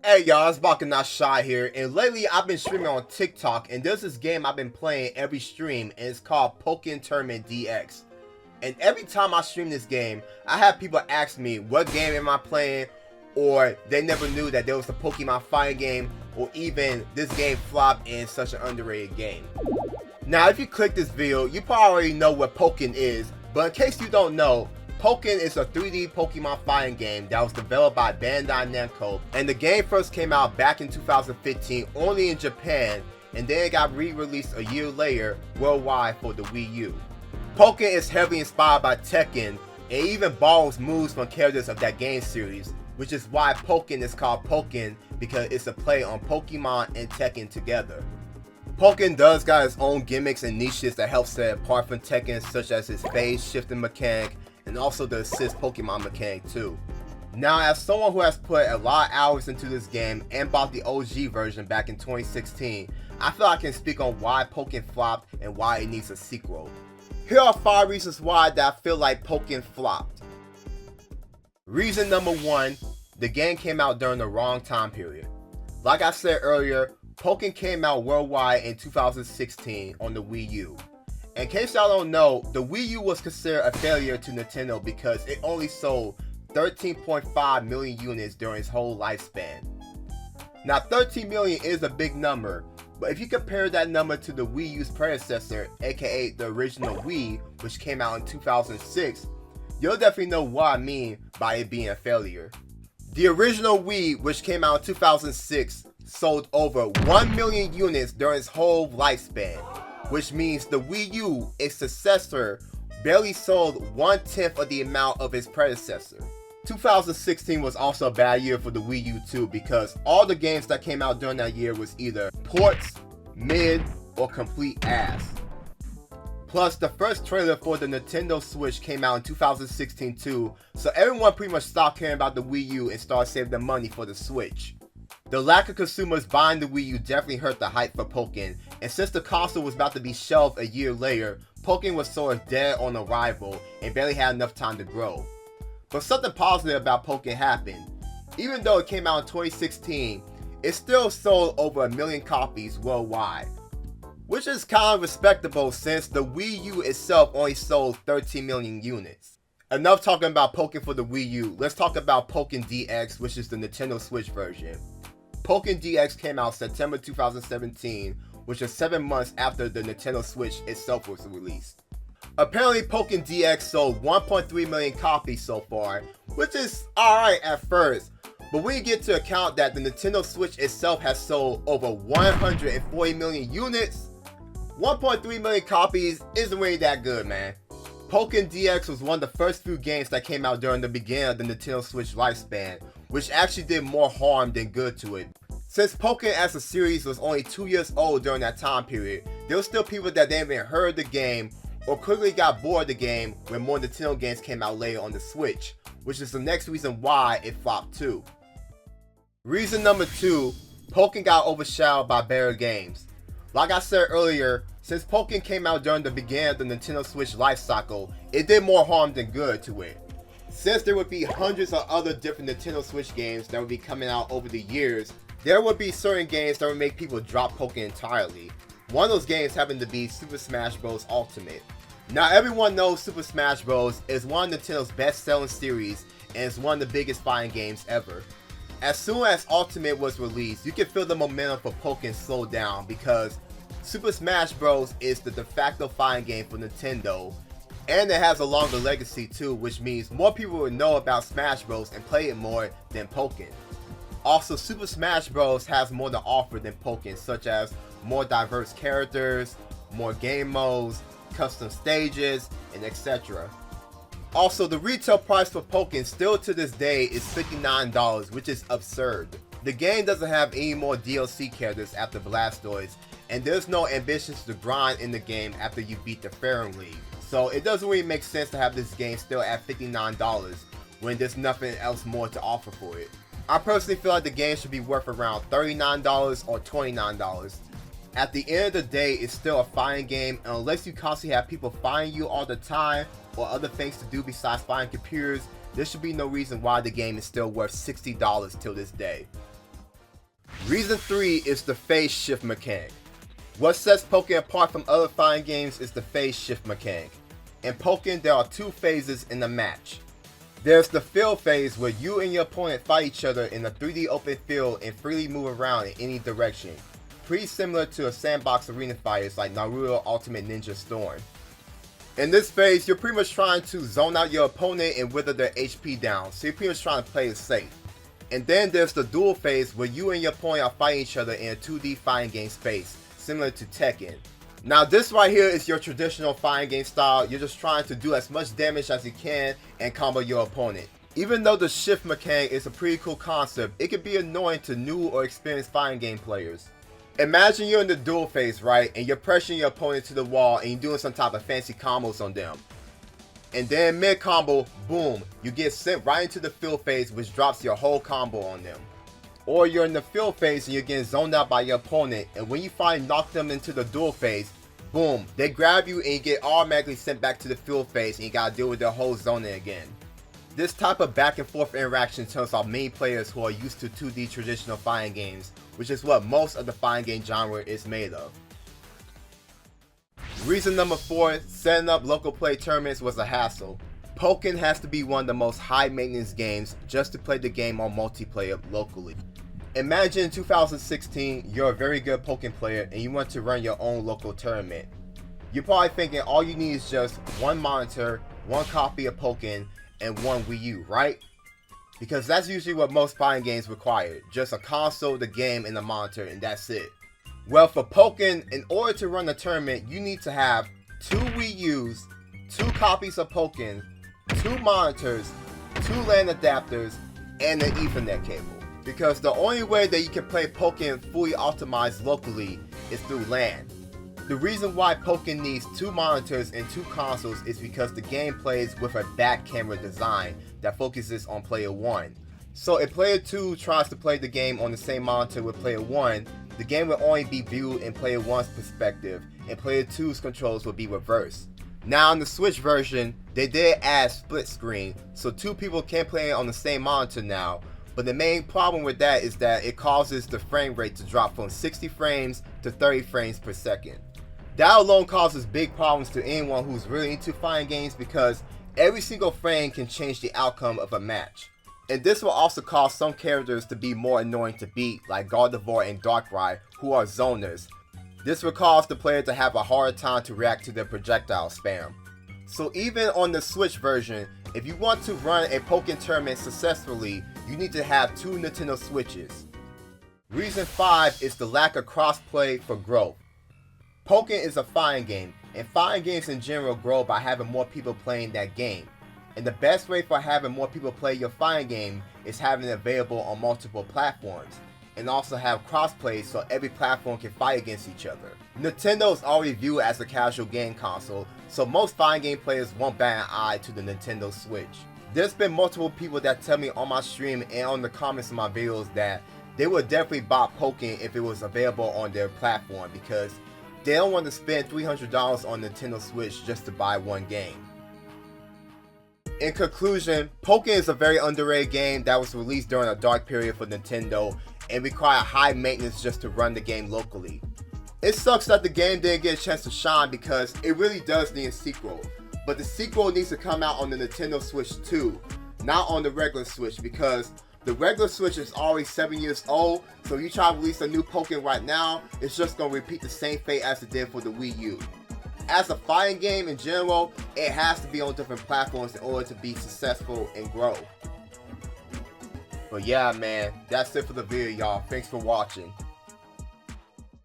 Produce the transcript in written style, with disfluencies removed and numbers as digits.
Hey y'all, it's BakaNotShy here, and lately I've been streaming on TikTok, and there's this game I've been playing every stream, and it's called Pokken Tournament DX. And every time I stream this game, I have people ask me, what game am I playing? Or they never knew that there was a Pokemon fighting game, or even this game flopped in such an underrated game. Now if you click this video, you probably already know what Pokken is, but in case you don't know, Pokken is a 3D Pokemon fighting game that was developed by Bandai Namco, and the game first came out back in 2015 only in Japan, and then it got re-released a year later worldwide for the Wii U. Pokken is heavily inspired by Tekken, and even borrows moves from characters of that game series, which is why Pokken is called Pokken, because it's a play on Pokemon and Tekken together. Pokken does got its own gimmicks and niches that help set it apart from Tekken, such as its phase shifting mechanic, and also the assist Pokemon mechanic too. Now, as someone who has put a lot of hours into this game and bought the OG version back in 2016, I feel I can speak on why Pokken flopped and why it needs a sequel. Here are 5 reasons why that I feel like Pokken flopped. Reason number 1, the game came out during the wrong time period. Like I said earlier, Pokken came out worldwide in 2016 on the Wii U. In case y'all don't know, the Wii U was considered a failure to Nintendo because it only sold 13.5 million units during its whole lifespan. Now 13 million is a big number, but if you compare that number to the Wii U's predecessor, aka the original Wii, which came out in 2006, you'll definitely know what I mean by it being a failure. The original Wii, which came out in 2006, sold over 1 million units during its whole lifespan, which means the Wii U, its successor, barely sold 1/10 of the amount of its predecessor. 2016 was also a bad year for the Wii U too, because all the games that came out during that year was either ports, mid, or complete ass. Plus, the first trailer for the Nintendo Switch came out in 2016 too, so everyone pretty much stopped caring about the Wii U and started saving their money for the Switch. The lack of consumers buying the Wii U definitely hurt the hype for Pokken, and since the console was about to be shelved a year later, Pokken was sort of dead on arrival and barely had enough time to grow. But something positive about Pokken happened. Even though it came out in 2016, it still sold over 1 million copies worldwide, which is kind of respectable since the Wii U itself only sold 13 million units. Enough talking about Pokken for the Wii U, let's talk about Pokken DX, which is the Nintendo Switch version. Pokken DX came out September 2017, which is 7 months after the Nintendo Switch itself was released. Apparently Pokken DX sold 1.3 million copies so far, which is alright at first, but when you get to account that the Nintendo Switch itself has sold over 140 million units, 1.3 million copies isn't really that good, man. Pokken DX was one of the first few games that came out during the beginning of the Nintendo Switch lifespan, which actually did more harm than good to it. Since Pokken as a series was only 2 years old during that time period, there were still people that didn't even heard the game or quickly got bored of the game when more Nintendo games came out later on the Switch, which is the next reason why it flopped too. Reason number 2, Pokken got overshadowed by better games. Like I said earlier, since Pokken came out during the beginning of the Nintendo Switch life cycle, it did more harm than good to it. Since there would be hundreds of other different Nintendo Switch games that would be coming out over the years, there would be certain games that would make people drop Pokken entirely. One of those games happened to be Super Smash Bros. Ultimate. Now everyone knows Super Smash Bros. Is one of Nintendo's best selling series and is one of the biggest fighting games ever. As soon as Ultimate was released, you could feel the momentum for Pokken slow down because Super Smash Bros. Is the de facto fighting game for Nintendo, and it has a longer legacy too, which means more people would know about Smash Bros. And play it more than Pokken. Also, Super Smash Bros. Has more to offer than Pokken, such as more diverse characters, more game modes, custom stages, and etc. Also, the retail price for Pokken still to this day is $59, which is absurd. The game doesn't have any more DLC characters after Blastoise, and there's no ambitions to grind in the game after you beat the Pharaoh League. So it doesn't really make sense to have this game still at $59 when there's nothing else more to offer for it. I personally feel like the game should be worth around $39 or $29. At the end of the day, it's still a fighting game, and unless you constantly have people fighting you all the time or other things to do besides fighting computers, there should be no reason why the game is still worth $60 till this day. Reason 3 is the phase shift mechanic. What sets Pokken apart from other fighting games is the phase shift mechanic. In Pokken, there are 2 phases in the match. There's the field phase where you and your opponent fight each other in a 3D open field and freely move around in any direction. Pretty similar to a sandbox arena fighters like Naruto Ultimate Ninja Storm. In this phase, you're pretty much trying to zone out your opponent and wither their HP down, so you're pretty much trying to play it safe. And then there's the duel phase where you and your opponent are fighting each other in a 2D fighting game space, similar to Tekken. Now this right here is your traditional fighting game style. You're just trying to do as much damage as you can and combo your opponent. Even though the shift mechanic is a pretty cool concept, it can be annoying to new or experienced fighting game players. Imagine you're in the duel phase, right, and you're pressuring your opponent to the wall and you're doing some type of fancy combos on them. And then mid combo, boom, you get sent right into the field phase, which drops your whole combo on them. Or you're in the field phase and you're getting zoned out by your opponent, and when you finally knock them into the duel phase, boom, they grab you and you get automatically sent back to the field phase and you gotta deal with their whole zoning again. This type of back and forth interaction turns off many players who are used to 2D traditional fighting games, which is what most of the fighting game genre is made of. Reason number 4, setting up local play tournaments was a hassle. Pokken has to be one of the most high maintenance games just to play the game on multiplayer locally. Imagine in 2016, you're a very good Pokken player and you want to run your own local tournament. You're probably thinking all you need is just one monitor, one copy of Pokken, and one Wii U, right? Because that's usually what most fighting games require, just a console, the game, and the monitor, and that's it. Well, for Pokken, in order to run a tournament, you need to have 2 Wii U's, 2 copies of Pokken, 2 monitors, 2 LAN adapters, and an Ethernet cable. Because the only way that you can play Pokken fully optimized locally is through LAN. The reason why Pokken needs 2 monitors and 2 consoles is because the game plays with a back camera design that focuses on player 1. So if player 2 tries to play the game on the same monitor with player 1, the game will only be viewed in player 1's perspective and player 2's controls will be reversed. Now in the Switch version, they did add split screen, so 2 people can play on the same monitor now. But the main problem with that is that it causes the frame rate to drop from 60 frames to 30 frames per second. That alone causes big problems to anyone who's really into fighting games because every single frame can change the outcome of a match. And this will also cause some characters to be more annoying to beat, like Gardevoir and Darkrai, who are zoners. This will cause the player to have a hard time to react to their projectile spam. So even on the Switch version, if you want to run a Pokken tournament successfully, you need to have 2 Nintendo Switches. Reason 5 is the lack of crossplay for growth. Pokken is a fighting game, and fighting games in general grow by having more people playing that game. And the best way for having more people play your fighting game is having it available on multiple platforms, and also have crossplay so every platform can fight against each other. Nintendo is already viewed as a casual game console, so most fighting game players won't bat an eye to the Nintendo Switch. There's been multiple people that tell me on my stream and on the comments of my videos that they would definitely buy Pokken if it was available on their platform because they don't want to spend $300 on Nintendo Switch just to buy one game. In conclusion, Pokken is a very underrated game that was released during a dark period for Nintendo and required high maintenance just to run the game locally. It sucks that the game didn't get a chance to shine because it really does need a sequel, but the sequel needs to come out on the Nintendo Switch too, not on the regular Switch because the regular Switch is already 7 years old, so if you try to release a new Pokken right now, it's just going to repeat the same fate as it did for the Wii U. As a fighting game in general, it has to be on different platforms in order to be successful and grow. But yeah man, that's it for the video y'all. Thanks for watching.